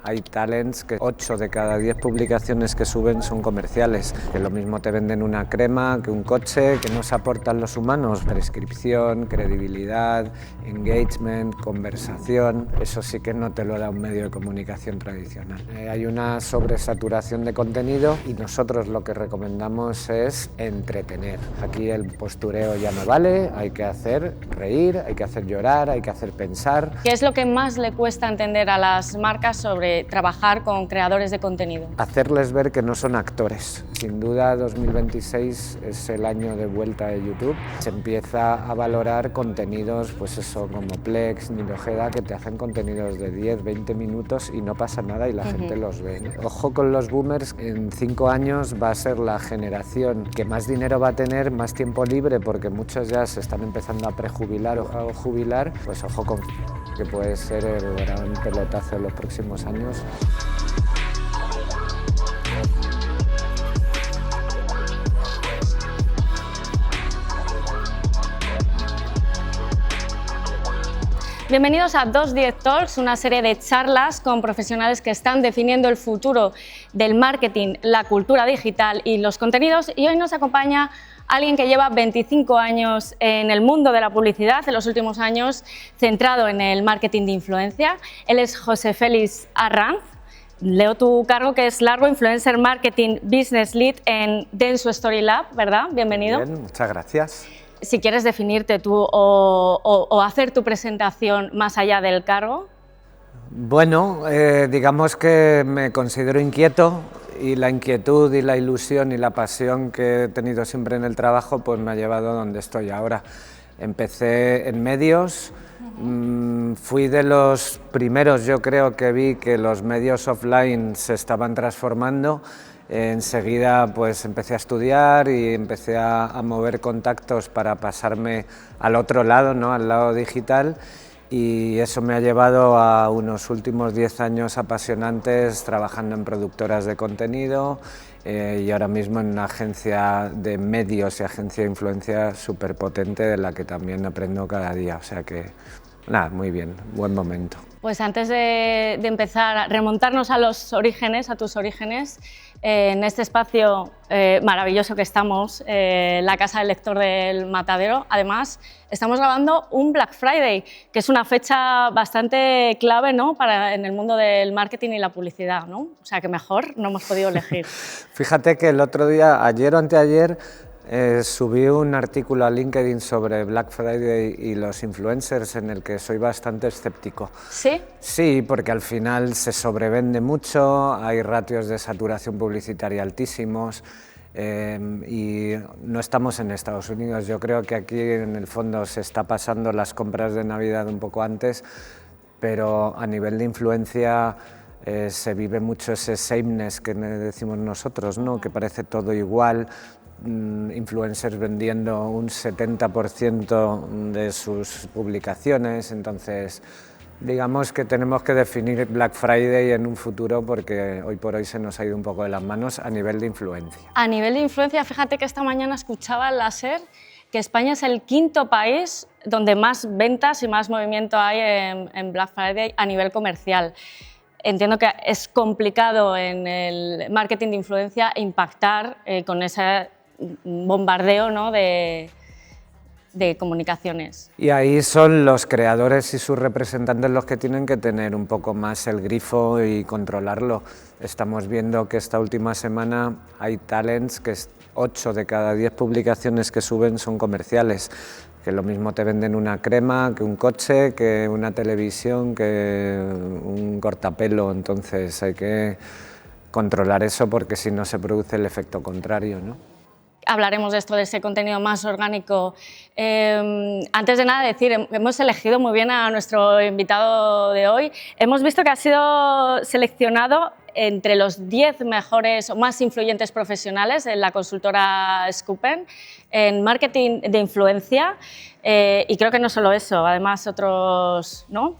hay talents que 8 de cada 10 publicaciones que suben son comerciales, que lo mismo te venden una crema que un coche, que nos aportan los humanos, prescripción, credibilidad, engagement, conversación, eso sí que no te lo da un medio de comunicación tradicional. Hay una sobresaturación de contenido y nosotros lo que recomendamos es entretener. Aquí el postureo ya no vale, hay que hacer reír, hay que hacer llorar, hay que hacer pensar. ¿Qué es lo que más le cuesta entender a las marcas sobre trabajar con creadores de contenido? Hacerles ver que no son actores. Sin duda 2026 es el año de vuelta de YouTube. Se empieza a valorar contenidos, pues eso, como Plex, Nilo Ojeda, que te hacen contenidos de 10, 20 minutos y no pasa nada y la gente los ve. Ojo con los boomers, en 5 años va a ser la generación que más dinero va a tener, más tiempo libre, porque muchos ya se están empezando a prejubilar o a jubilar, pues ojo con que puede ser el gran pelotazo de los próximos años. Bienvenidos a 210 Talks, una serie de charlas con profesionales que están definiendo el futuro del marketing, la cultura digital y los contenidos. Y hoy nos acompaña alguien que lleva 25 años en el mundo de la publicidad, en los últimos años centrado en el marketing de influencia. Él es José Félix Arranz. Leo tu cargo, que es Largo Influencer Marketing Business Lead en Dentsu Story Lab, ¿verdad? Bienvenido. Bien, muchas gracias. Si quieres definirte tú o hacer tu presentación más allá del cargo. Bueno, digamos que me considero inquieto y la inquietud y la ilusión y la pasión que he tenido siempre en el trabajo pues me ha llevado a donde estoy ahora. Empecé en medios, fui de los primeros, yo creo, que vi que los medios offline se estaban transformando. Enseguida pues empecé a estudiar y empecé a mover contactos para pasarme al otro lado, ¿no? Al lado digital, y eso me ha llevado a unos últimos 10 años apasionantes trabajando en productoras de contenido y ahora mismo en una agencia de medios y agencia de influencia súper potente de la que también aprendo cada día, o sea que nada, muy bien, buen momento. Pues antes de empezar a remontarnos a los orígenes, a tus orígenes, en este espacio maravilloso que estamos, la Casa del Lector del Matadero, además estamos grabando un Black Friday, que es una fecha bastante clave, ¿no? En el mundo del marketing y la publicidad, ¿no? O sea que mejor no hemos podido elegir. Fíjate que el otro día, ayer o anteayer, subí un artículo a LinkedIn sobre Black Friday y los influencers en el que soy bastante escéptico. ¿Sí? Sí, porque al final se sobrevende mucho, hay ratios de saturación publicitaria altísimos y no estamos en Estados Unidos. Yo creo que aquí en el fondo se está pasando las compras de Navidad un poco antes, pero a nivel de influencia se vive mucho ese sameness que decimos nosotros, ¿no? Que parece todo igual. Influencers vendiendo un 70% de sus publicaciones, entonces digamos que tenemos que definir Black Friday en un futuro porque hoy por hoy se nos ha ido un poco de las manos a nivel de influencia. A nivel de influencia, fíjate que esta mañana escuchaba en la SER que España es el 5º país donde más ventas y más movimiento hay en Black Friday a nivel comercial. Entiendo que es complicado en el marketing de influencia impactar con ese bombardeo, ¿no? de comunicaciones. Y ahí son los creadores y sus representantes los que tienen que tener un poco más el grifo y controlarlo. Estamos viendo que esta última semana hay talents que 8 de cada 10 publicaciones que suben son comerciales, que lo mismo te venden una crema que un coche, que una televisión, que un cortapelo, entonces hay que controlar eso porque si no se produce el efecto contrario, ¿no? Hablaremos de esto, de ese contenido más orgánico. Antes de nada decir, hemos elegido muy bien a nuestro invitado de hoy. Hemos visto que ha sido seleccionado entre los 10 mejores o más influyentes profesionales en la consultora Scoopen en marketing de influencia. Y creo que no solo eso, además otros, ¿no?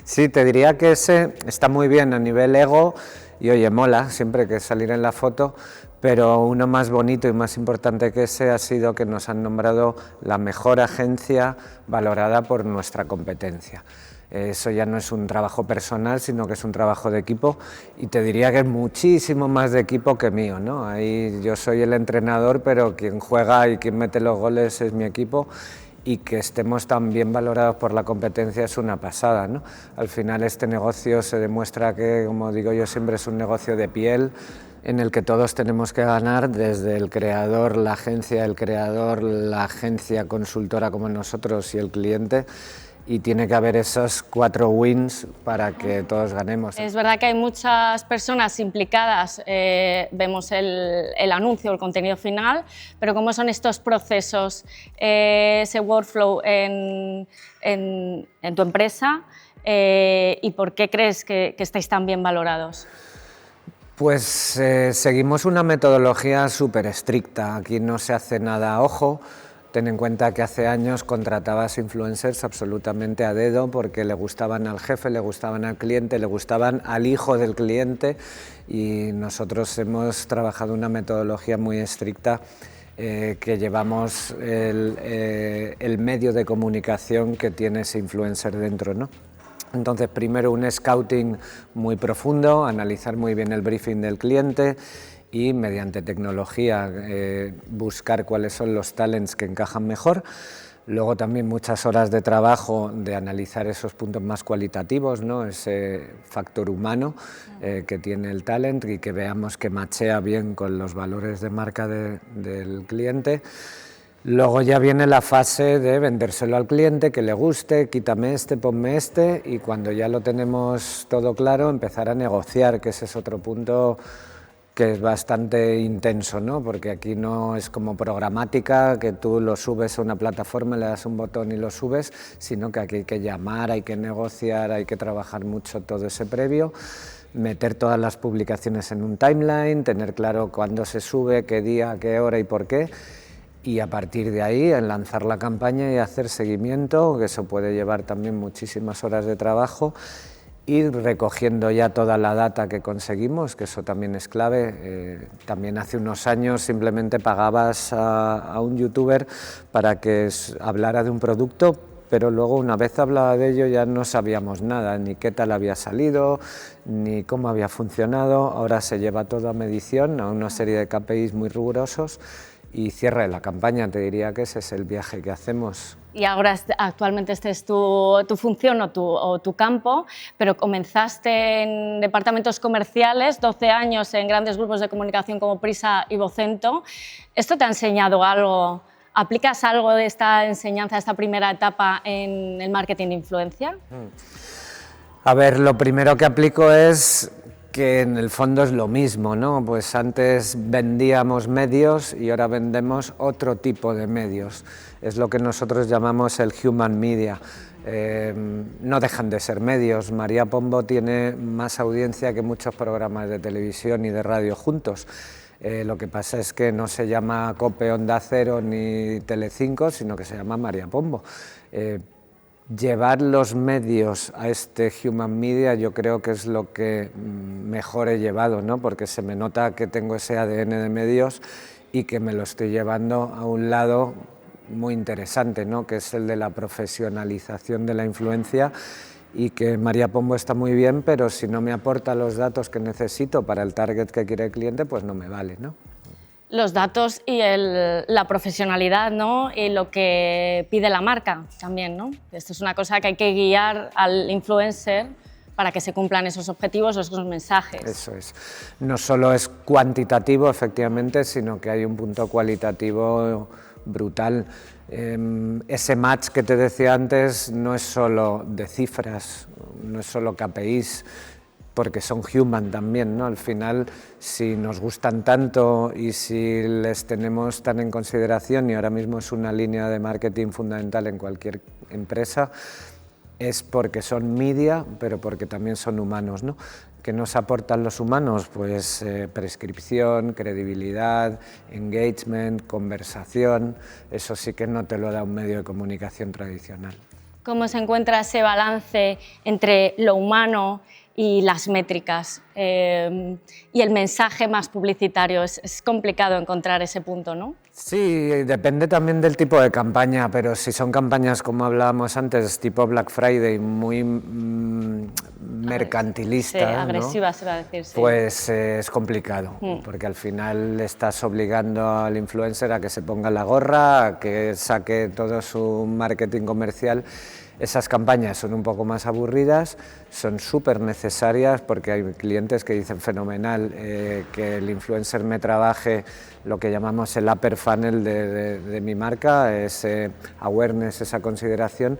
Sí, te diría que ese está muy bien a nivel ego y oye, mola siempre que salir en la foto, pero uno más bonito y más importante que ese ha sido que nos han nombrado la mejor agencia valorada por nuestra competencia. Eso ya no es un trabajo personal, sino que es un trabajo de equipo, y te diría que es muchísimo más de equipo que mío, ¿no? Ahí yo soy el entrenador, pero quien juega y quien mete los goles es mi equipo, y que estemos tan bien valorados por la competencia es una pasada, ¿no? Al final este negocio se demuestra que, como digo yo siempre, es un negocio de piel, en el que todos tenemos que ganar, desde el creador, la agencia, el creador, la agencia consultora como nosotros y el cliente, y tiene que haber esos 4 wins para que todos ganemos. Es verdad que hay muchas personas implicadas, vemos el anuncio, el contenido final, pero ¿cómo son estos procesos, ese workflow en tu empresa, y por qué crees que estáis tan bien valorados? Pues seguimos una metodología súper estricta, aquí no se hace nada a ojo. Ten en cuenta que hace años contratabas influencers absolutamente a dedo porque le gustaban al jefe, le gustaban al cliente, le gustaban al hijo del cliente, y nosotros hemos trabajado una metodología muy estricta, que llevamos el medio de comunicación que tiene ese influencer dentro, ¿no? Entonces, primero un scouting muy profundo, analizar muy bien el briefing del cliente, y mediante tecnología buscar cuáles son los talents que encajan mejor. Luego también muchas horas de trabajo de analizar esos puntos más cualitativos, ¿no? Ese factor humano que tiene el talent, y que veamos que machea bien con los valores de marca del cliente. Luego ya viene la fase de vendérselo al cliente, que le guste, quítame este, ponme este, y cuando ya lo tenemos todo claro, empezar a negociar, que ese es otro punto que es bastante intenso, ¿no? Porque aquí no es como programática, que tú lo subes a una plataforma, le das un botón y lo subes, sino que aquí hay que llamar, hay que negociar, hay que trabajar mucho todo ese previo, meter todas las publicaciones en un timeline, tener claro cuándo se sube, qué día, qué hora y por qué, y a partir de ahí en lanzar la campaña y hacer seguimiento, que eso puede llevar también muchísimas horas de trabajo, ir recogiendo ya toda la data que conseguimos, que eso también es clave. También hace unos años simplemente pagabas a un youtuber para que hablara de un producto, pero luego una vez hablaba de ello ya no sabíamos nada, ni qué tal había salido, ni cómo había funcionado. Ahora se lleva todo a medición, a una serie de KPIs muy rigurosos, y cierre la campaña. Te diría que ese es el viaje que hacemos. Y ahora actualmente este es tu función o tu campo, pero comenzaste en departamentos comerciales, 12 años en grandes grupos de comunicación como Prisa y Vocento. ¿Esto te ha enseñado algo? ¿Aplicas algo de esta enseñanza, de esta primera etapa en el marketing de influencia? A ver, lo primero que aplico es que en el fondo es lo mismo, ¿no? Pues antes vendíamos medios y ahora vendemos otro tipo de medios. Es lo que nosotros llamamos el human media. No dejan de ser medios. María Pombo tiene más audiencia que muchos programas de televisión y de radio juntos. Lo que pasa es que no se llama COPE, Onda Cero ni Telecinco, sino que se llama María Pombo. Llevar los medios a este human media yo creo que es lo que mejor he llevado, ¿no? Porque se me nota que tengo ese ADN de medios y que me lo estoy llevando a un lado muy interesante, ¿no? Que es el de la profesionalización de la influencia, y que María Pombo está muy bien, pero si no me aporta los datos que necesito para el target que quiere el cliente, pues no me vale, ¿no? Los datos y la profesionalidad, ¿no? Y lo que pide la marca también, ¿no? Esto es una cosa que hay que guiar al influencer para que se cumplan esos objetivos o esos mensajes. Eso es. No solo es cuantitativo, efectivamente, sino que hay un punto cualitativo brutal. Ese match que te decía antes no es solo de cifras, no es solo KPIs, porque son human también, ¿no? Al final, si nos gustan tanto y si les tenemos tan en consideración, y ahora mismo es una línea de marketing fundamental en cualquier empresa, es porque son media, pero porque también son humanos, ¿no? ¿Qué nos aportan los humanos? Pues prescripción, credibilidad, engagement, conversación. Eso sí que no te lo da un medio de comunicación tradicional. ¿Cómo se encuentra ese balance entre lo humano y las métricas y el mensaje más publicitario. Es complicado encontrar ese punto, ¿no? Sí, depende también del tipo de campaña, pero si son campañas, como hablábamos antes, tipo Black Friday, muy mercantilistas, sí, agresivas, ¿no? iba a decir, sí. Pues es complicado, porque al final estás obligando al influencer a que se ponga la gorra, a que saque todo su marketing comercial. Esas campañas son un poco más aburridas, son súper necesarias porque hay clientes que dicen fenomenal que el influencer me trabaje lo que llamamos el upper funnel de mi marca, ese awareness, esa consideración,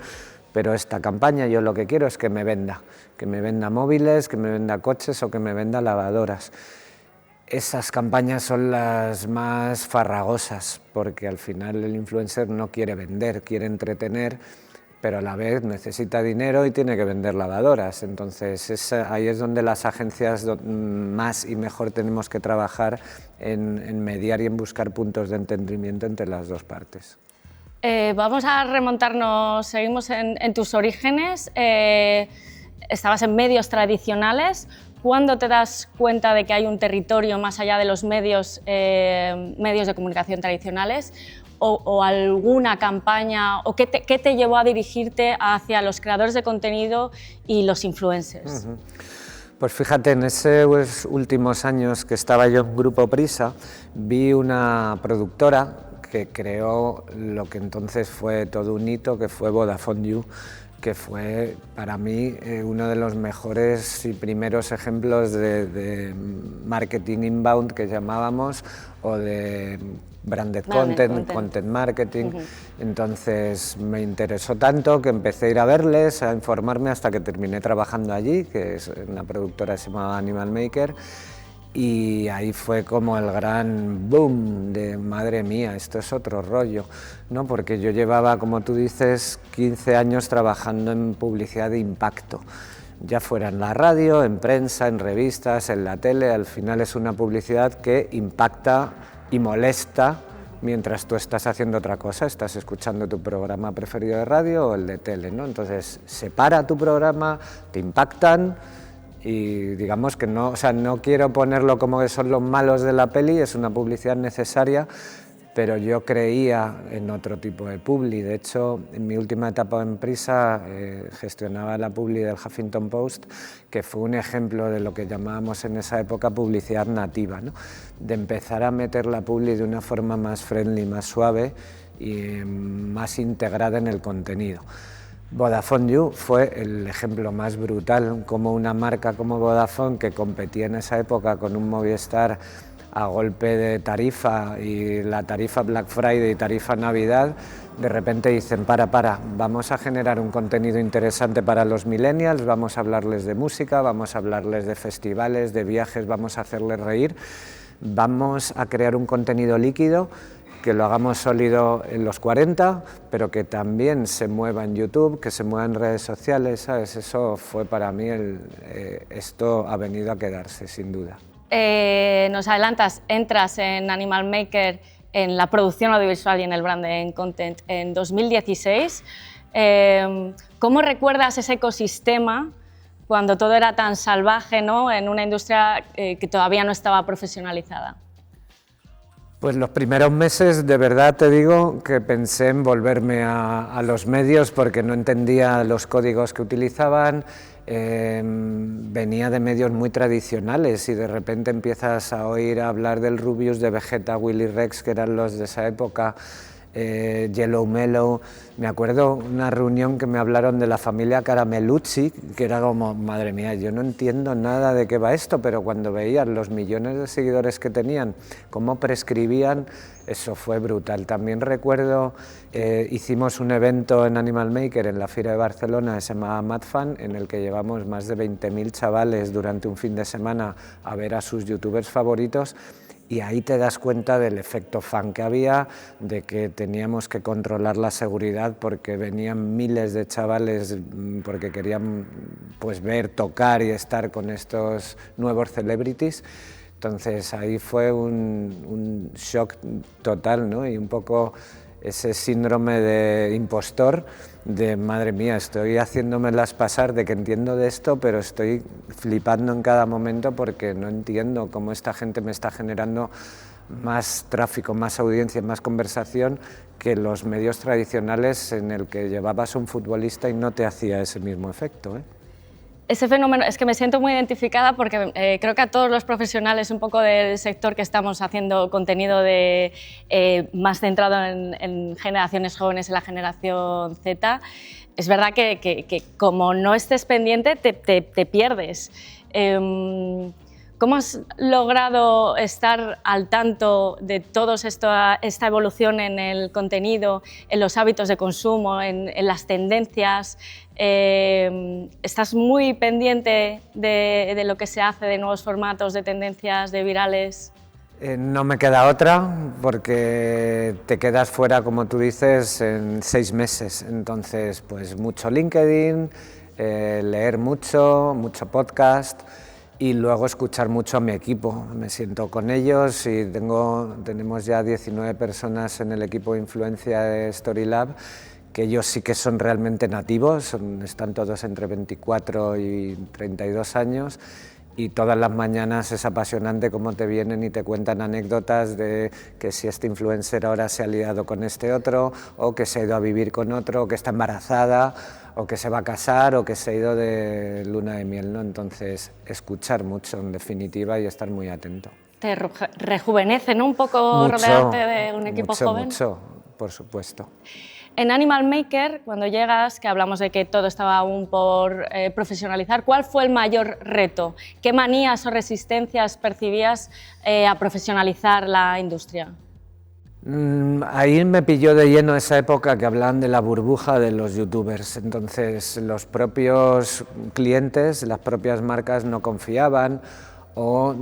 pero esta campaña yo lo que quiero es que me venda móviles, que me venda coches o que me venda lavadoras. Esas campañas son las más farragosas porque al final el influencer no quiere vender, quiere entretener, pero a la vez necesita dinero y tiene que vender lavadoras. Entonces ahí es donde las agencias más y mejor tenemos que trabajar en mediar y en buscar puntos de entendimiento entre las dos partes. Vamos a remontarnos, seguimos en tus orígenes, estabas en medios tradicionales. ¿Cuándo te das cuenta de que hay un territorio más allá de los medios de comunicación tradicionales? O alguna campaña, o qué te llevó a dirigirte hacia los creadores de contenido y los influencers? Pues fíjate, en esos últimos años que estaba yo en Grupo Prisa, vi una productora que creó lo que entonces fue todo un hito, que fue Vodafone You, que fue para mí uno de los mejores y primeros ejemplos de marketing inbound que llamábamos, o de branded content marketing. Entonces me interesó tanto que empecé a ir a verles, a informarme hasta que terminé trabajando allí, que es una productora que se llamaba Animal Maker, y ahí fue como el gran boom de madre mía, esto es otro rollo, ¿no? Porque yo llevaba, como tú dices, 15 años trabajando en publicidad de impacto, ya fuera en la radio, en prensa, en revistas, en la tele. Al final es una publicidad que impacta y molesta mientras tú estás haciendo otra cosa, estás escuchando tu programa preferido de radio o el de tele, ¿no? Entonces se para tu programa, te impactan y digamos que no, o sea, no quiero ponerlo como que son los malos de la peli, es una publicidad necesaria, pero yo creía en otro tipo de publi. De hecho, en mi última etapa en Prisa gestionaba la publi del Huffington Post, que fue un ejemplo de lo que llamábamos en esa época publicidad nativa, ¿no? De empezar a meter la publi de una forma más friendly, más suave y más integrada en el contenido. Vodafone You fue el ejemplo más brutal, como una marca como Vodafone, que competía en esa época con un Movistar a golpe de tarifa, y la tarifa Black Friday y tarifa Navidad, de repente dicen vamos a generar un contenido interesante para los millennials, vamos a hablarles de música, vamos a hablarles de festivales, de viajes, vamos a hacerles reír, vamos a crear un contenido líquido que lo hagamos sólido en los 40, pero que también se mueva en YouTube, que se mueva en redes sociales, ¿sabes? Eso fue para mí, esto ha venido a quedarse, sin duda. Nos adelantas, entras en Animal Maker en la producción audiovisual y en el branding content en 2016. ¿Cómo recuerdas ese ecosistema cuando todo era tan salvaje, ¿no? En una industria que todavía no estaba profesionalizada? Pues los primeros meses, de verdad te digo, que pensé en volverme a los medios porque no entendía los códigos que utilizaban. Venía de medios muy tradicionales y de repente empiezas a oír hablar del Rubius, de Vegeta, Willy Rex, que eran los de esa época, Yellow Mellow. Me acuerdo una reunión que me hablaron de la familia Carameluzzi, que era como, madre mía, yo no entiendo nada de qué va esto, pero cuando veían los millones de seguidores que tenían, cómo prescribían, eso fue brutal. También recuerdo, hicimos un evento en Animal Maker en la Fira de Barcelona, que se llamaba MadFan, en el que llevamos más de 20.000 chavales durante un fin de semana a ver a sus youtubers favoritos. Y ahí te das cuenta del efecto fan que había, de que teníamos que controlar la seguridad porque venían miles de chavales porque querían pues ver, tocar y estar con estos nuevos celebrities. Entonces ahí fue un shock total, ¿no? Y un poco ese síndrome de impostor madre mía, estoy haciéndomelas pasar de que entiendo de esto, pero estoy flipando en cada momento porque no entiendo cómo esta gente me está generando más tráfico, más audiencia, más conversación que los medios tradicionales en el que llevabas a un futbolista y no te hacía ese mismo efecto, ¿eh? Ese fenómeno, es que me siento muy identificada porque creo que a todos los profesionales un poco del sector que estamos haciendo contenido más centrado en generaciones jóvenes, en la generación Z, es verdad que como no estés pendiente te pierdes. ¿Cómo has logrado estar al tanto de toda esta evolución en el contenido, en los hábitos de consumo, en las tendencias? ¿Estás muy pendiente de lo que se hace, de nuevos formatos, de tendencias, de virales? No me queda otra, porque te quedas fuera, como tú dices, en 6 meses. Entonces, pues mucho LinkedIn, leer mucho podcast y luego escuchar mucho a mi equipo. Me siento con ellos y tenemos ya 19 personas en el equipo de influencia de Storylab, que ellos sí que son realmente nativos, están todos entre 24 y 32 años, y todas las mañanas es apasionante cómo te vienen y te cuentan anécdotas de que si este influencer ahora se ha liado con este otro, o que se ha ido a vivir con otro, o que está embarazada, o que se va a casar, o que se ha ido de luna de miel, ¿no? Entonces, escuchar mucho, en definitiva, y estar muy atento. Te rejuvenece, ¿no? Un poco rodearte de un equipo joven. Mucho, por supuesto. En Animal Maker, cuando llegas, que hablamos de que todo estaba aún por profesionalizar, ¿cuál fue el mayor reto? ¿Qué manías o resistencias percibías a profesionalizar la industria? Ahí me pilló de lleno esa época que hablaban de la burbuja de los youtubers. Entonces los propios clientes, las propias marcas no confiaban, o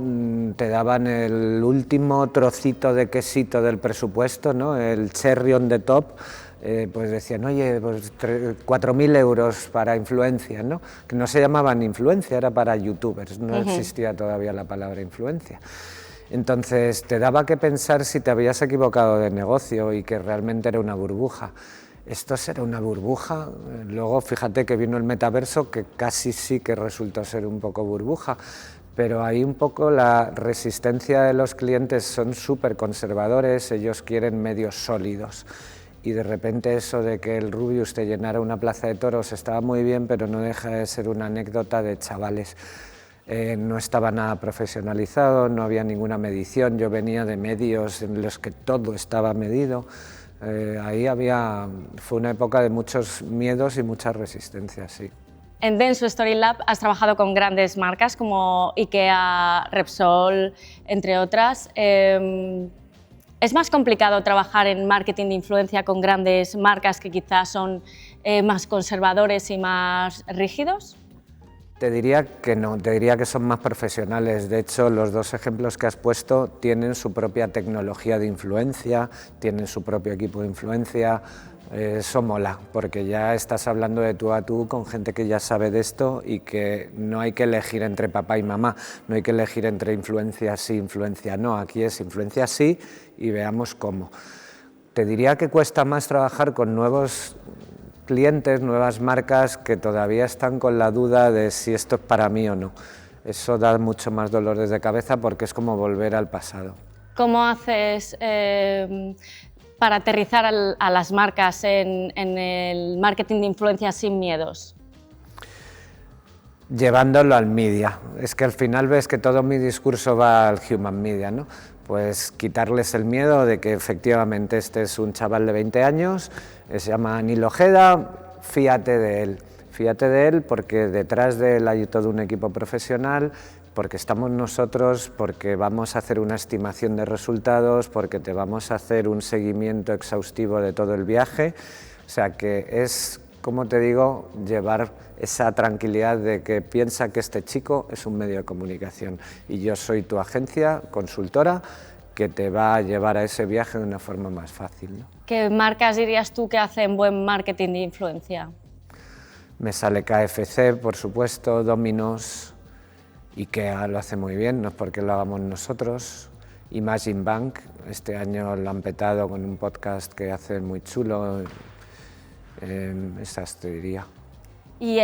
te daban el último trocito de quesito del presupuesto, ¿no? El cherry on the top. Pues decían, oye, pues 4.000 euros para influencia, ¿no? Que no se llamaban influencia, era para youtubers, no existía todavía la palabra influencia. Entonces te daba que pensar si te habías equivocado de negocio y que realmente era una burbuja. ¿Esto será una burbuja? Luego fíjate que vino el metaverso, que casi sí que resultó ser un poco burbuja, pero ahí un poco la resistencia de los clientes, son súper conservadores, ellos quieren medios sólidos. Y de repente eso de que el Rubius te llenara una plaza de toros estaba muy bien, pero no deja de ser una anécdota de chavales. No estaba nada profesionalizado, no había ninguna medición, yo venía de medios en los que todo estaba medido. Fue una época de muchos miedos y muchas resistencias, sí. En Dentsu Storylab has trabajado con grandes marcas como IKEA, Repsol, entre otras. ¿Es más complicado trabajar en marketing de influencia con grandes marcas que quizás son más conservadores y más rígidos? Te diría que no, te diría que son más profesionales. De hecho, los dos ejemplos que has puesto tienen su propia tecnología de influencia, tienen su propio equipo de influencia. Eso mola, porque ya estás hablando de tú a tú con gente que ya sabe de esto y que no hay que elegir entre papá y mamá, no hay que elegir entre influencia sí, influencia no, aquí es influencia sí y veamos cómo. Te diría que cuesta más trabajar con nuevos clientes, nuevas marcas que todavía están con la duda de si esto es para mí o no. Eso da mucho más dolores de cabeza porque es como volver al pasado. ¿Cómo haces para aterrizar a las marcas en el marketing de influencia sin miedos? Llevándolo al media. Es que al final ves que todo mi discurso va al human media, ¿no? Pues quitarles el miedo de que efectivamente este es un chaval de 20 años, se llama Nil Ojeda, fíate de él. Fíate de él porque detrás de él hay todo un equipo profesional, porque estamos nosotros, porque vamos a hacer una estimación de resultados, porque te vamos a hacer un seguimiento exhaustivo de todo el viaje. O sea que es, como te digo, llevar esa tranquilidad de que piensa que este chico es un medio de comunicación y yo soy tu agencia consultora que te va a llevar a ese viaje de una forma más fácil, ¿no? ¿Qué marcas dirías tú que hacen buen marketing de influencia? Me sale KFC, por supuesto, Domino's, IKEA lo hace muy bien, no es porque lo hagamos nosotros. Imagine Bank, este año lo han petado con un podcast que hace muy chulo. Esas te diría. ¿Y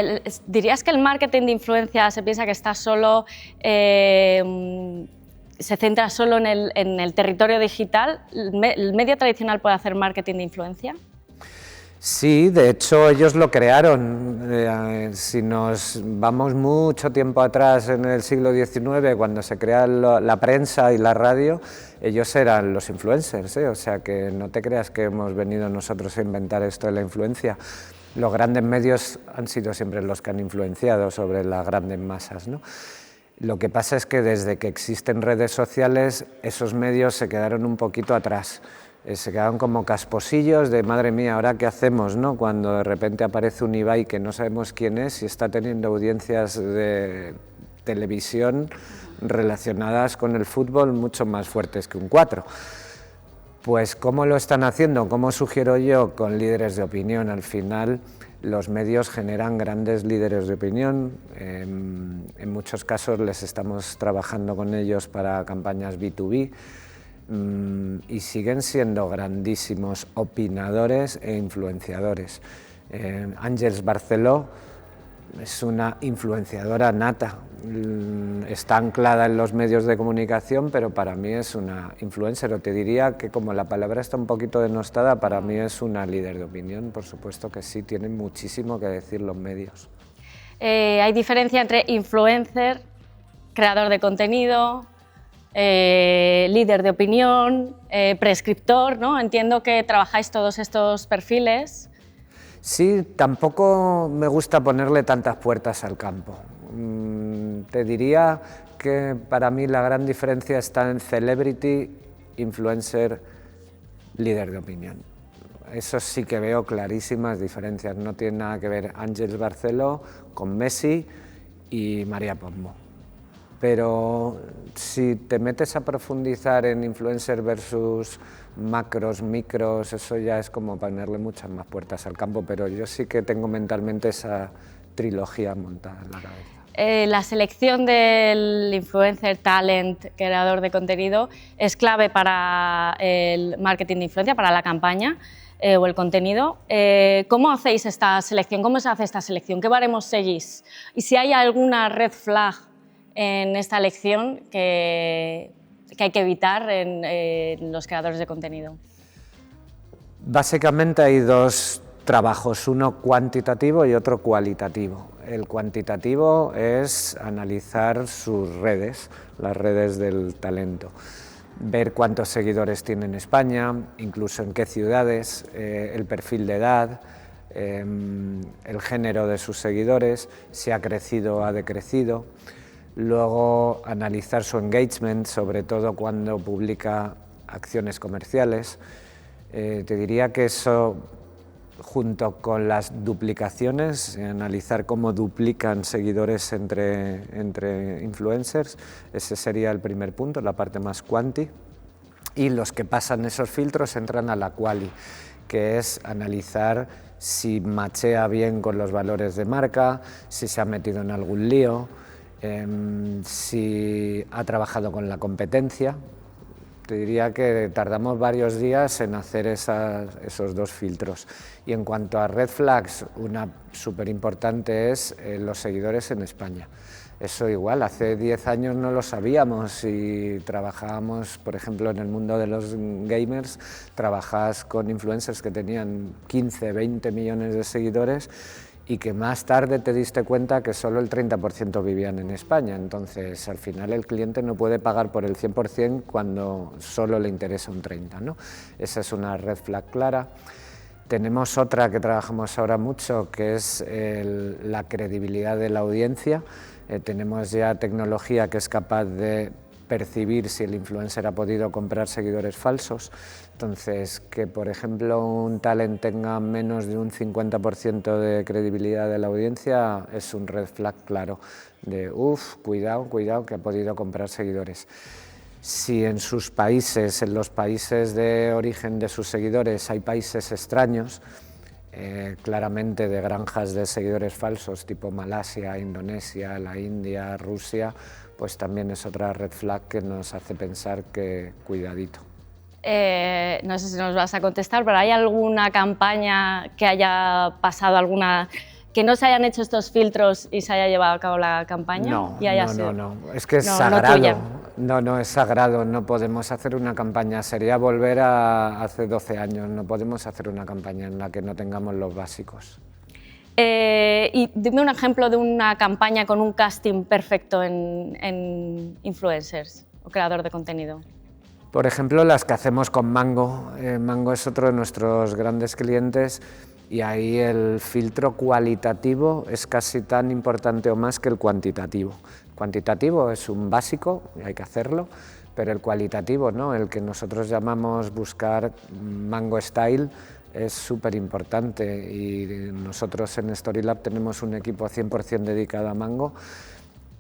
dirías que el marketing de influencia se piensa que está solo, se centra solo en el territorio digital? ¿El medio tradicional puede hacer marketing de influencia? Sí, de hecho ellos lo crearon. Si nos vamos mucho tiempo atrás, en el siglo XIX, cuando se crea la prensa y la radio, ellos eran los influencers, ¿eh? O sea que no te creas que hemos venido nosotros a inventar esto de la influencia. Los grandes medios han sido siempre los que han influenciado sobre las grandes masas, ¿no? Lo que pasa es que desde que existen redes sociales, esos medios se quedaron un poquito atrás. Se quedaron como casposillos de madre mía, ¿ahora qué hacemos, no? Cuando de repente aparece un Ibai que no sabemos quién es y está teniendo audiencias de televisión relacionadas con el fútbol mucho más fuertes que un 4. Pues ¿cómo lo están haciendo? ¿Cómo sugiero yo? Con líderes de opinión. Al final los medios generan grandes líderes de opinión. En muchos casos les estamos trabajando con ellos para campañas B2B. Y siguen siendo grandísimos opinadores e influenciadores. Àngels Barceló es una influenciadora nata, está anclada en los medios de comunicación, pero para mí es una influencer, o te diría que como la palabra está un poquito denostada, para mí es una líder de opinión, por supuesto que sí, tienen muchísimo que decir los medios. ¿Hay diferencia entre influencer, creador de contenido, líder de opinión, prescriptor, ¿no? Entiendo que trabajáis todos estos perfiles. Sí, tampoco me gusta ponerle tantas puertas al campo. Te diría que para mí la gran diferencia está en celebrity, influencer, líder de opinión. Eso sí que veo clarísimas diferencias. No tiene nada que ver Àngels Barceló con Messi y María Pombo. Pero si te metes a profundizar en influencer versus macros, micros, eso ya es como ponerle muchas más puertas al campo, pero yo sí que tengo mentalmente esa trilogía montada en la cabeza. La selección del influencer, talent, creador de contenido es clave para el marketing de influencia, para la campaña o el contenido. ¿Cómo hacéis esta selección? ¿Cómo se hace esta selección? ¿Qué baremos seguís? Y si hay alguna red flag en esta elección que hay que evitar en los creadores de contenido. Básicamente hay dos trabajos, uno cuantitativo y otro cualitativo. El cuantitativo es analizar sus redes, las redes del talento, ver cuántos seguidores tiene en España, incluso en qué ciudades, el perfil de edad, el género de sus seguidores, si ha crecido o ha decrecido. Luego analizar su engagement, sobre todo cuando publica acciones comerciales. Te diría que eso, junto con las duplicaciones, analizar cómo duplican seguidores entre influencers, ese sería el primer punto, la parte más quanti. Y los que pasan esos filtros entran a la quali, que es analizar si machea bien con los valores de marca, si se ha metido en algún lío, si ha trabajado con la competencia. Te diría que tardamos varios días en hacer esos dos filtros. Y en cuanto a red flags, una súper importante es los seguidores en España. Eso igual, hace 10 años no lo sabíamos y trabajábamos, por ejemplo, en el mundo de los gamers, trabajabas con influencers que tenían 15, 20 millones de seguidores y que más tarde te diste cuenta que solo el 30% vivían en España. Entonces, al final el cliente no puede pagar por el 100% cuando solo le interesa un 30%, ¿no? Esa es una red flag clara. Tenemos otra que trabajamos ahora mucho, que es la credibilidad de la audiencia. Tenemos ya tecnología que es capaz de percibir si el influencer ha podido comprar seguidores falsos. Entonces, que por ejemplo un talent tenga menos de un 50% de credibilidad de la audiencia es un red flag claro de cuidado que ha podido comprar seguidores. Si en sus países, en los países de origen de sus seguidores, hay países extraños, claramente de granjas de seguidores falsos, tipo Malasia, Indonesia, la India, Rusia, pues también es otra red flag que nos hace pensar que cuidadito. No sé si nos vas a contestar, pero ¿hay alguna campaña que haya pasado, que no se hayan hecho estos filtros y se haya llevado a cabo la campaña? No, y haya no, sido... no, no, es que es no, sagrado. No, No, es sagrado, no podemos hacer una campaña, sería volver a hace 12 años, no podemos hacer una campaña en la que no tengamos los básicos. Y dime un ejemplo de una campaña con un casting perfecto en influencers o creador de contenido. Por ejemplo, las que hacemos con Mango. Mango es otro de nuestros grandes clientes y ahí el filtro cualitativo es casi tan importante o más que el cuantitativo. El cuantitativo es un básico y hay que hacerlo, pero el cualitativo, ¿no? El que nosotros llamamos buscar Mango Style, es súper importante y nosotros en Storylab tenemos un equipo 100% dedicado a Mango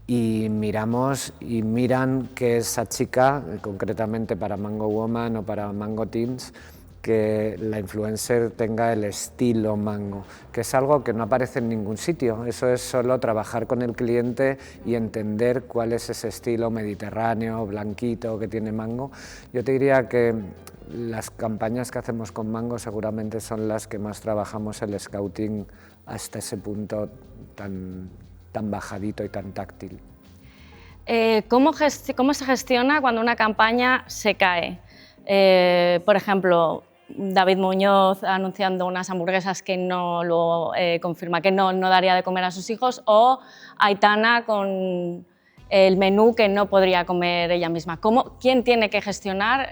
y miramos y miran que esa chica, concretamente para Mango Woman o para Mango Teens, que la influencer tenga el estilo Mango, que es algo que no aparece en ningún sitio, eso es solo trabajar con el cliente y entender cuál es ese estilo mediterráneo, blanquito que tiene Mango. Yo te diría que las campañas que hacemos con Mango seguramente son las que más trabajamos el scouting hasta ese punto tan bajadito y tan táctil. ¿Cómo se gestiona cuando una campaña se cae? Por ejemplo, David Muñoz anunciando unas hamburguesas que no luego confirma que no daría de comer a sus hijos, o Aitana con el menú que no podría comer ella misma. ¿Quién tiene que gestionar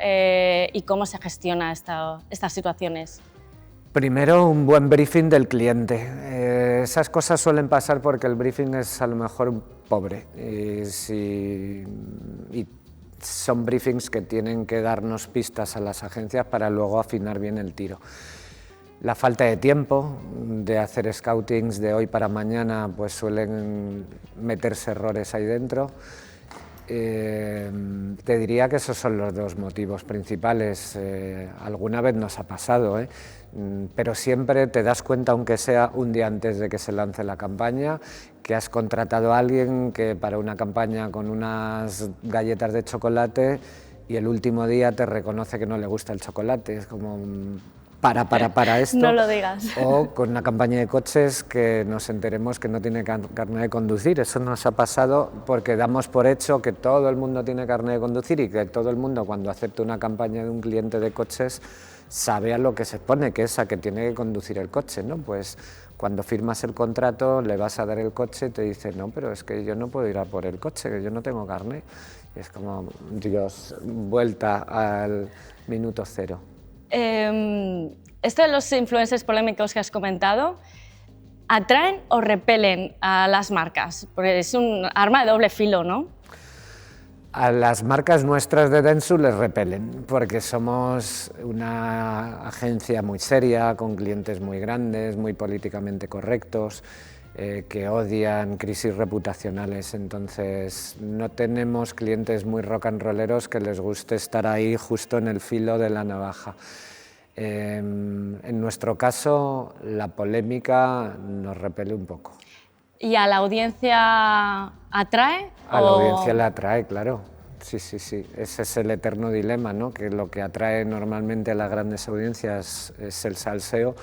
y cómo se gestiona estas situaciones? Primero, un buen briefing del cliente. Esas cosas suelen pasar porque el briefing es a lo mejor pobre y son briefings que tienen que darnos pistas a las agencias para luego afinar bien el tiro. La falta de tiempo de hacer scoutings de hoy para mañana, pues suelen meterse errores ahí dentro. Te diría que esos son los dos motivos principales. Alguna vez nos ha pasado, pero siempre te das cuenta, aunque sea un día antes de que se lance la campaña, que has contratado a alguien que para una campaña con unas galletas de chocolate y el último día te reconoce que no le gusta el chocolate. Es como para esto. No lo digas. O con una campaña de coches que nos enteremos que no tiene carnet de conducir. Eso nos ha pasado porque damos por hecho que todo el mundo tiene carnet de conducir y que todo el mundo, cuando acepta una campaña de un cliente de coches, sabe a lo que se pone, que es a que tiene que conducir el coche, ¿no? Pues cuando firmas el contrato le vas a dar el coche y te dice, no, pero es que yo no puedo ir a por el coche, que yo no tengo carnet. Y es como, Dios, vuelta al minuto cero. Esto de los influencers polémicos que has comentado, ¿atraen o repelen a las marcas? Porque es un arma de doble filo, ¿no? A las marcas nuestras de Dentsu les repelen, porque somos una agencia muy seria, con clientes muy grandes, muy políticamente correctos, que odian crisis reputacionales. Entonces no tenemos clientes muy rock and rolleros que les guste estar ahí justo en el filo de la navaja. En nuestro caso, la polémica nos repele un poco. ¿Y a la audiencia atrae? A la audiencia la atrae, claro. Sí, sí, sí. Ese es el eterno dilema, ¿no? Que lo que atrae normalmente a las grandes audiencias es el salseo,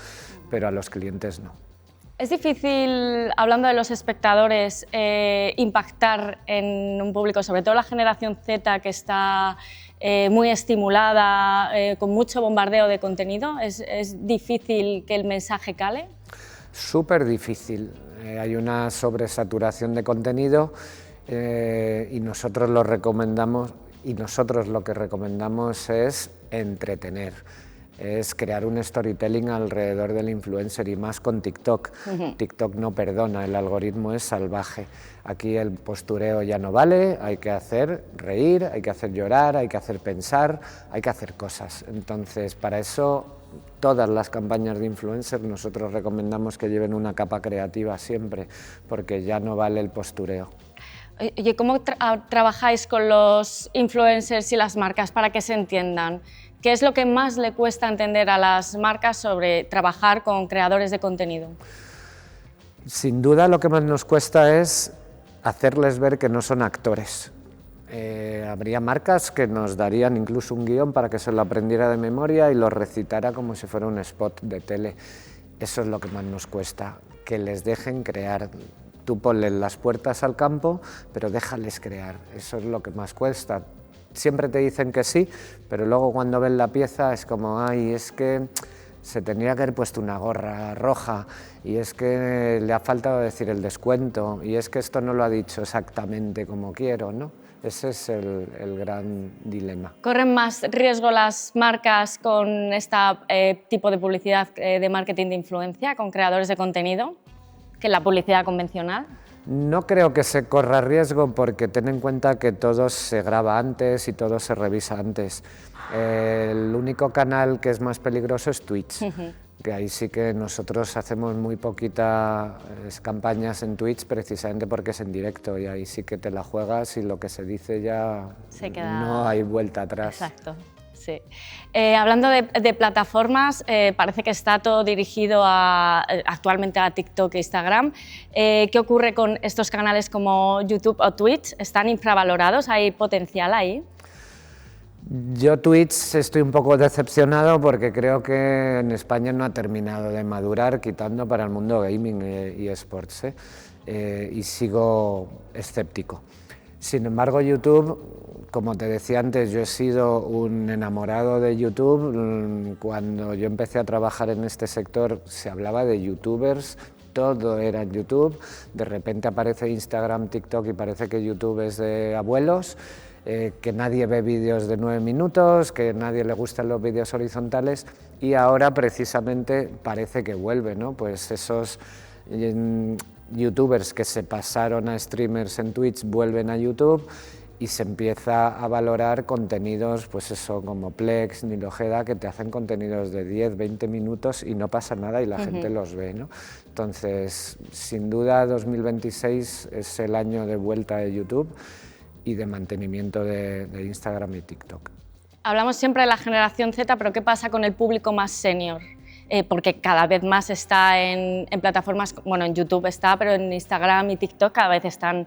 pero a los clientes no. ¿Es difícil, hablando de los espectadores, impactar en un público, sobre todo la generación Z, que está muy estimulada, con mucho bombardeo de contenido? ¿Es difícil que el mensaje cale? Súper difícil. Hay una sobresaturación de contenido y nosotros lo recomendamos, y nosotros lo que recomendamos es entretener. Es crear un storytelling alrededor del influencer y más con TikTok. TikTok no perdona, el algoritmo es salvaje. Aquí el postureo ya no vale, hay que hacer reír, hay que hacer llorar, hay que hacer pensar, hay que hacer cosas. Entonces, para eso, todas las campañas de influencers nosotros recomendamos que lleven una capa creativa siempre, porque ya no vale el postureo. Oye, ¿cómo trabajáis con los influencers y las marcas para que se entiendan? ¿Qué es lo que más le cuesta entender a las marcas sobre trabajar con creadores de contenido? Sin duda lo que más nos cuesta es hacerles ver que no son actores. Habría marcas que nos darían incluso un guión para que se lo aprendiera de memoria y lo recitara como si fuera un spot de tele. Eso es lo que más nos cuesta, que les dejen crear. Tú ponles las puertas al campo, pero déjales crear. Eso es lo que más cuesta. Siempre te dicen que sí, pero luego cuando ven la pieza es como, ay, es que se tendría que haber puesto una gorra roja, y es que le ha faltado decir el descuento, y es que esto no lo ha dicho exactamente como quiero, ¿no? Ese es el gran dilema. ¿Corren más riesgo las marcas con este tipo de publicidad de marketing de influencia, con creadores de contenido, que la publicidad convencional? No creo que se corra riesgo, porque ten en cuenta que todo se graba antes y todo se revisa antes. El único canal que es más peligroso es Twitch, que ahí sí que nosotros hacemos muy poquitas campañas en Twitch, precisamente porque es en directo, y ahí sí que te la juegas y lo que se dice ya no hay vuelta atrás. Exacto. Sí. Hablando de plataformas, parece que está todo dirigido actualmente a TikTok e Instagram. ¿Qué ocurre con estos canales como YouTube o Twitch? ¿Están infravalorados? ¿Hay potencial ahí? Yo Twitch estoy un poco decepcionado porque creo que en España no ha terminado de madurar, quitando para el mundo gaming y esports, y sigo escéptico. Sin embargo, YouTube, como te decía antes, yo he sido un enamorado de YouTube. Cuando yo empecé a trabajar en este sector se hablaba de youtubers, todo era en YouTube. De repente aparece Instagram, TikTok y parece que YouTube es de abuelos, que nadie ve vídeos de 9 minutos, que a nadie le gustan los vídeos horizontales, y ahora precisamente parece que vuelve, ¿no? Pues esos youtubers que se pasaron a streamers en Twitch vuelven a YouTube, y se empieza a valorar contenidos, pues eso, como Plex, Nil Ojeda, que te hacen contenidos de 10, 20 minutos y no pasa nada y la gente los ve, ¿no? Entonces, sin duda 2026 es el año de vuelta de YouTube y de mantenimiento de Instagram y TikTok. Hablamos siempre de la generación Z, pero ¿qué pasa con el público más senior? Porque cada vez más está en plataformas, bueno, en YouTube está, pero en Instagram y TikTok cada vez están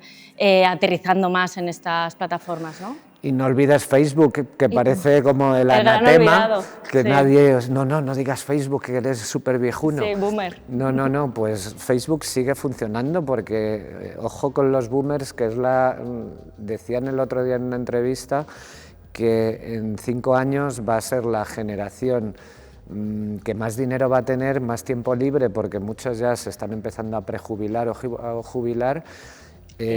aterrizando más en estas plataformas, ¿no? Y no olvides Facebook, que parece como el anatema, que sí. Nadie... No digas Facebook, que eres súper viejuno. Sí, boomer. No, pues Facebook sigue funcionando porque, ojo con los boomers, que es decían el otro día en una entrevista, que en 5 años va a ser la generación que más dinero va a tener, más tiempo libre, porque muchos ya se están empezando a prejubilar o jubilar.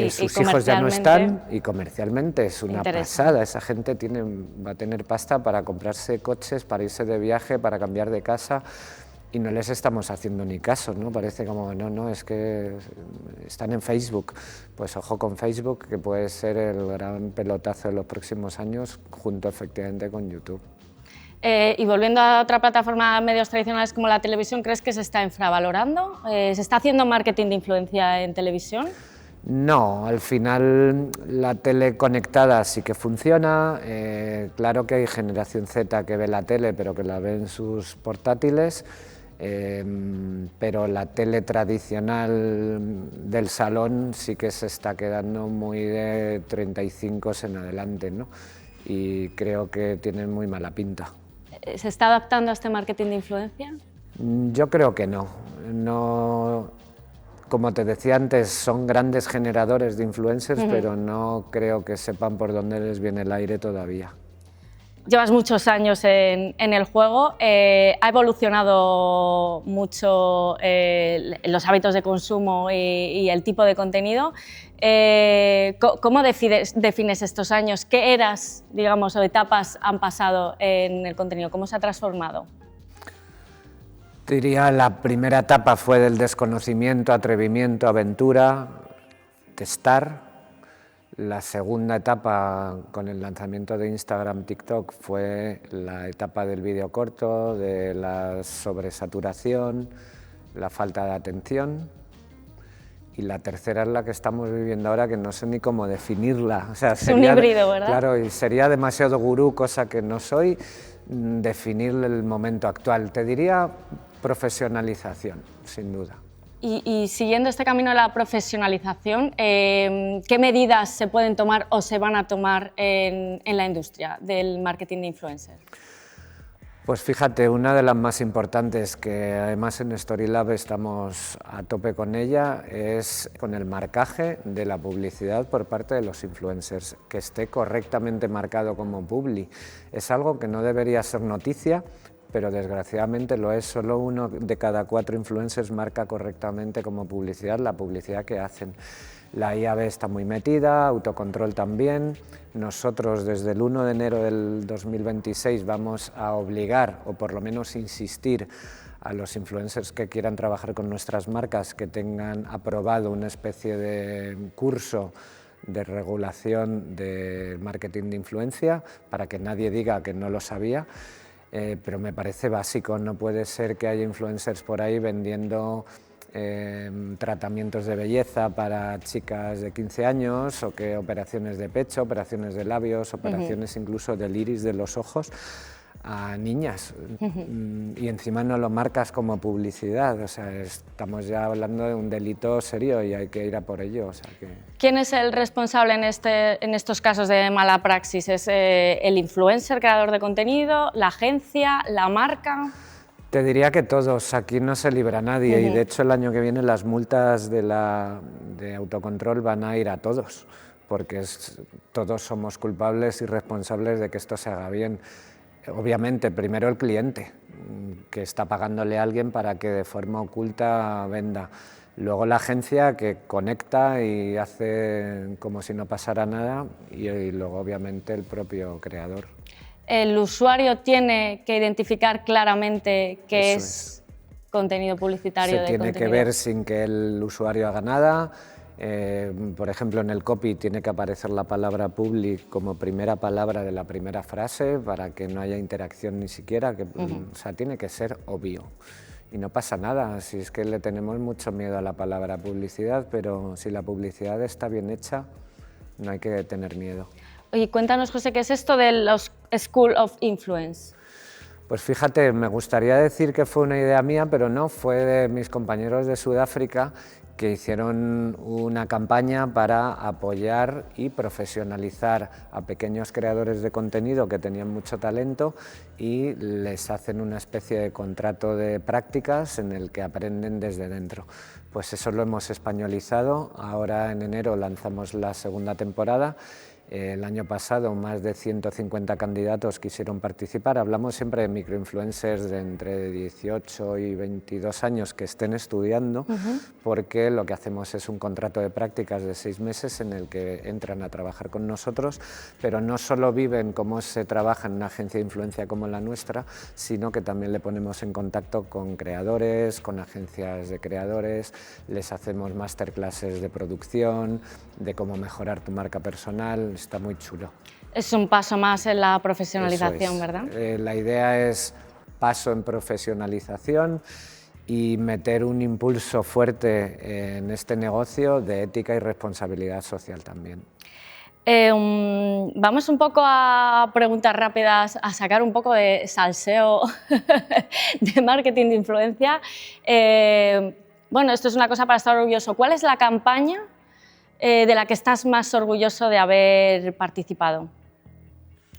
Sus hijos ya no están, y comercialmente es una pasada. Esa gente va a tener pasta para comprarse coches, para irse de viaje, para cambiar de casa, y no les estamos haciendo ni caso, ¿no? Parece como, no, es que están en Facebook. Pues ojo con Facebook, que puede ser el gran pelotazo de los próximos años, junto efectivamente con YouTube. Y volviendo a otra plataforma de medios tradicionales como la televisión, ¿crees que se está infravalorando? ¿Se está haciendo marketing de influencia en televisión? No, al final la tele conectada sí que funciona. Claro que hay generación Z que ve la tele, pero que la ve en sus portátiles, pero la tele tradicional del salón sí que se está quedando muy de 35 en adelante, ¿no? Y creo que tienen muy mala pinta. ¿Se está adaptando a este marketing de influencia? Yo creo que no. Como te decía antes, son grandes generadores de influencers, pero no creo que sepan por dónde les viene el aire todavía. Llevas muchos años en el juego, ha evolucionado mucho los hábitos de consumo y el tipo de contenido. ¿Cómo defines estos años? ¿Qué eras, digamos, o etapas han pasado en el contenido? ¿Cómo se ha transformado? Diría, la primera etapa fue del desconocimiento, atrevimiento, aventura, testar. La segunda etapa, con el lanzamiento de Instagram, TikTok, fue la etapa del vídeo corto, de la sobresaturación, la falta de atención. Y la tercera es la que estamos viviendo ahora, que no sé ni cómo definirla. O sea, es un híbrido, ¿verdad? Claro, y sería demasiado gurú, cosa que no soy, definir el momento actual. Te diría profesionalización, sin duda. Y siguiendo este camino de la profesionalización, ¿qué medidas se pueden tomar o se van a tomar en la industria del marketing de influencer? Pues fíjate, una de las más importantes, que además en Storylab estamos a tope con ella, es con el marcaje de la publicidad por parte de los influencers, que esté correctamente marcado como publi. Es algo que no debería ser noticia, pero desgraciadamente lo es. Solo 1 de cada 4 influencers marca correctamente como publicidad la publicidad que hacen. La IAB está muy metida, autocontrol también. Nosotros desde el 1 de enero del 2026 vamos a obligar, o por lo menos insistir, a los influencers que quieran trabajar con nuestras marcas que tengan aprobado una especie de curso de regulación de marketing de influencia, para que nadie diga que no lo sabía. Pero me parece básico, no puede ser que haya influencers por ahí vendiendo tratamientos de belleza para chicas de 15 años, o que operaciones de pecho, operaciones de labios, operaciones incluso del iris de los ojos a niñas, y encima no lo marcas como publicidad. O sea, estamos ya hablando de un delito serio y hay que ir a por ello. O sea que... ¿Quién es el responsable en estos casos de mala praxis? ¿Es el influencer, creador de contenido, la agencia, la marca? Te diría que todos, aquí no se libra nadie, y de hecho el año que viene las multas de autocontrol van a ir a todos, porque todos somos culpables y responsables de que esto se haga bien. Obviamente, primero el cliente, que está pagándole a alguien para que de forma oculta venda. Luego la agencia, que conecta y hace como si no pasara nada, y luego obviamente el propio creador. El usuario tiene que identificar claramente qué es contenido publicitario. Se tiene que ver sin que el usuario haga nada. Por ejemplo, en el copy tiene que aparecer la palabra public como primera palabra de la primera frase, para que no haya interacción ni siquiera, o sea, tiene que ser obvio. Y no pasa nada, si es que le tenemos mucho miedo a la palabra publicidad, pero si la publicidad está bien hecha, no hay que tener miedo. Oye, cuéntanos, José, ¿qué es esto de los School of Influence? Pues fíjate, me gustaría decir que fue una idea mía, pero no, fue de mis compañeros de Sudáfrica, que hicieron una campaña para apoyar y profesionalizar a pequeños creadores de contenido que tenían mucho talento, y les hacen una especie de contrato de prácticas en el que aprenden desde dentro. Pues eso lo hemos españolizado, ahora en enero lanzamos la segunda temporada. El año pasado más de 150 candidatos quisieron participar. Hablamos siempre de microinfluencers de entre 18 y 22 años que estén estudiando, porque lo que hacemos es un contrato de prácticas de 6 meses en el que entran a trabajar con nosotros, pero no solo viven cómo se trabaja en una agencia de influencia como la nuestra, sino que también le ponemos en contacto con creadores, con agencias de creadores, les hacemos masterclasses de producción, de cómo mejorar tu marca personal. Está muy chulo. Es un paso más en la profesionalización, ¿verdad? La idea es paso en profesionalización y meter un impulso fuerte en este negocio de ética y responsabilidad social también. Vamos un poco a preguntas rápidas, a sacar un poco de salseo de marketing de influencia. Bueno, esto es una cosa para estar orgulloso. ¿Cuál es la campaña de la que estás más orgulloso de haber participado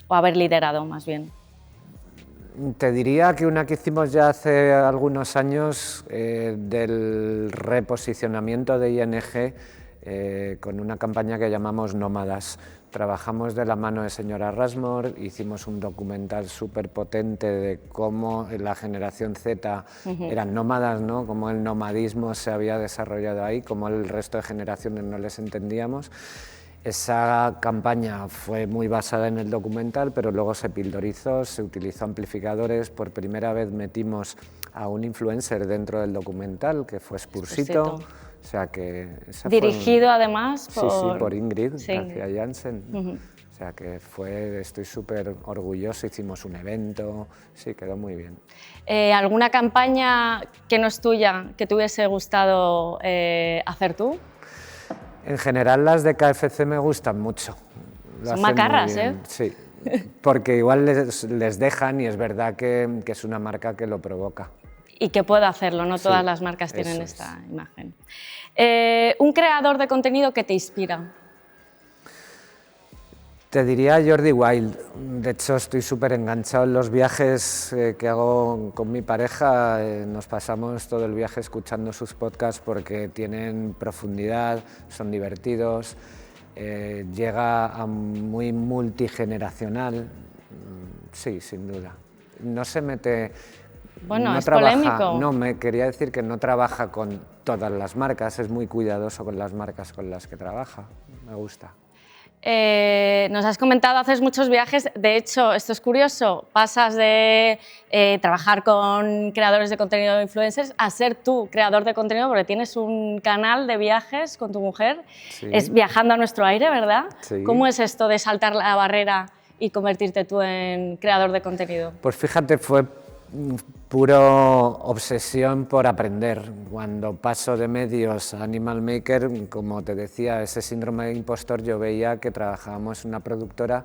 o haber liderado, más bien? Te diría que una que hicimos ya hace algunos años, del reposicionamiento de ING, con una campaña que llamamos Nómadas. Trabajamos de la mano de señora Rushmore, hicimos un documental súper potente de cómo la generación Z eran nómadas, ¿no? Cómo el nomadismo se había desarrollado ahí, cómo el resto de generaciones no les entendíamos. Esa campaña fue muy basada en el documental, pero luego se pildorizó, se utilizó amplificadores. Por primera vez metimos a un influencer dentro del documental, que fue Spursito. O sea que dirigido además por... Sí, por Ingrid García Jansen. O sea que estoy súper orgulloso, hicimos un evento, sí, quedó muy bien. ¿Alguna campaña que no es tuya, que te hubiese gustado hacer tú? En general las de KFC me gustan mucho. Son macarras, ¿eh? Sí, porque igual les dejan, y es verdad que es una marca que lo provoca. y que pueda hacerlo, no todas las marcas tienen esta imagen. Un creador de contenido que te inspira. Te diría Jordi Wild. De hecho, estoy súper enganchado en los viajes que hago con mi pareja. Nos pasamos todo el viaje escuchando sus podcasts porque tienen profundidad, son divertidos, llega a muy multigeneracional. Sí, sin duda. No se mete... Bueno, no es trabaja, polémico. No, me quería decir que no trabaja con todas las marcas, es muy cuidadoso con las marcas con las que trabaja. Me gusta. Nos has comentado, haces muchos viajes, de hecho, esto es curioso, pasas de trabajar con creadores de contenido de influencers a ser tú creador de contenido porque tienes un canal de viajes con tu mujer, Sí. Es Viajando a Nuestro Aire, ¿verdad? Sí. ¿Cómo es esto de saltar la barrera y convertirte tú en creador de contenido? Pues fíjate, fue puro obsesión por aprender. Cuando paso de medios a Animal Maker, como te decía, ese síndrome de impostor, yo veía que trabajábamos en una productora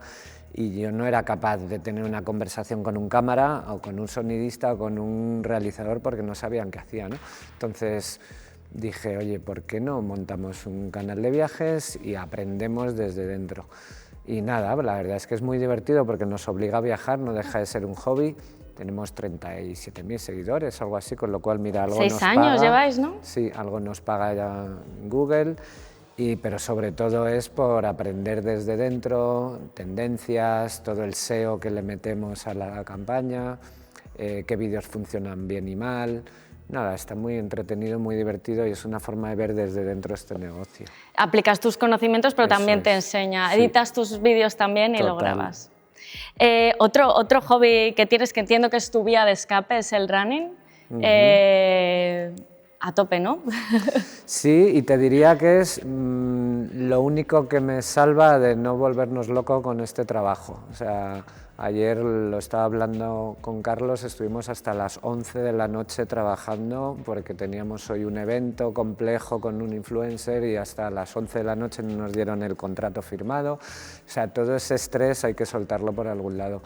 y yo no era capaz de tener una conversación con un cámara o con un sonidista o con un realizador porque no sabían qué hacía, ¿no? Entonces dije, oye, ¿por qué no montamos un canal de viajes y aprendemos desde dentro? Y nada, la verdad es que es muy divertido porque nos obliga a viajar, no deja de ser un hobby. Tenemos 37.000 seguidores, algo así, con lo cual, mira, algo 6 nos años paga. lleváis, ¿no? Sí, algo nos paga ya Google, pero sobre todo es por aprender desde dentro, tendencias, todo el SEO que le metemos a la campaña, qué vídeos funcionan bien y mal. Nada, está muy entretenido, muy divertido y es una forma de ver desde dentro este negocio. Aplicas tus conocimientos, pero Eso también te es. enseña, Sí. editas tus vídeos también y lo Total. grabas. Otro hobby que tienes, que entiendo que es tu vía de escape, es el running. A tope, ¿no? Sí, y te diría que es lo único que me salva de no volvernos locos con este trabajo. O sea, ayer lo estaba hablando con Carlos, estuvimos hasta las 11 de la noche trabajando porque teníamos hoy un evento complejo con un influencer y hasta las 11 de la noche nos dieron el contrato firmado. O sea, todo ese estrés hay que soltarlo por algún lado.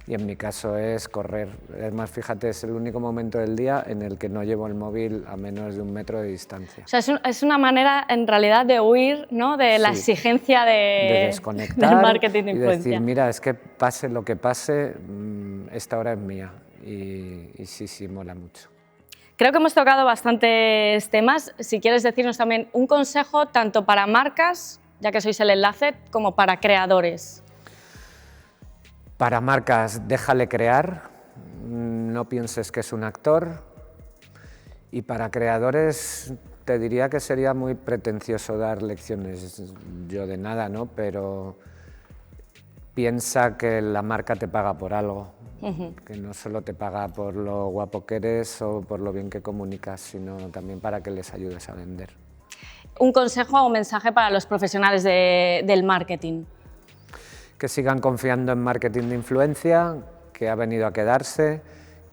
Y en mi caso es correr. Además, fíjate, es el único momento del día en el que no llevo el móvil a menos de 1 metro de distancia. O sea, es una manera en realidad de huir, ¿no?, de la exigencia de desconectar del marketing de y influencia. decir, mira, es que pase lo que pase, esta hora es mía. Y sí, mola mucho. Creo que hemos tocado bastantes temas. Si quieres decirnos también un consejo tanto para marcas, ya que sois el enlace, como para creadores. Para marcas, déjale crear, no pienses que es un actor. Y para creadores, te diría que sería muy pretencioso dar lecciones, yo de nada, ¿no? Pero piensa que la marca te paga por algo, que no solo te paga por lo guapo que eres o por lo bien que comunicas, sino también para que les ayudes a vender. Un consejo o mensaje para los profesionales del marketing. Que sigan confiando en marketing de influencia, que ha venido a quedarse,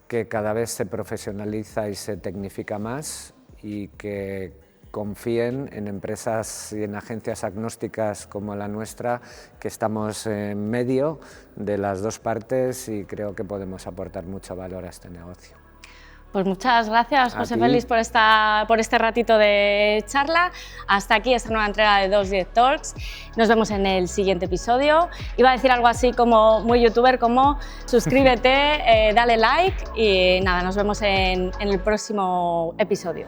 que cada vez se profesionaliza y se tecnifica más y que confíen en empresas y en agencias agnósticas como la nuestra, que estamos en medio de las dos partes y creo que podemos aportar mucho valor a este negocio. Pues muchas gracias, José Félix, por este ratito de charla. Hasta aquí esta nueva entrega de 210 Talks. Nos vemos en el siguiente episodio. Iba a decir algo así como muy youtuber, como suscríbete, dale like y nada, nos vemos en el próximo episodio.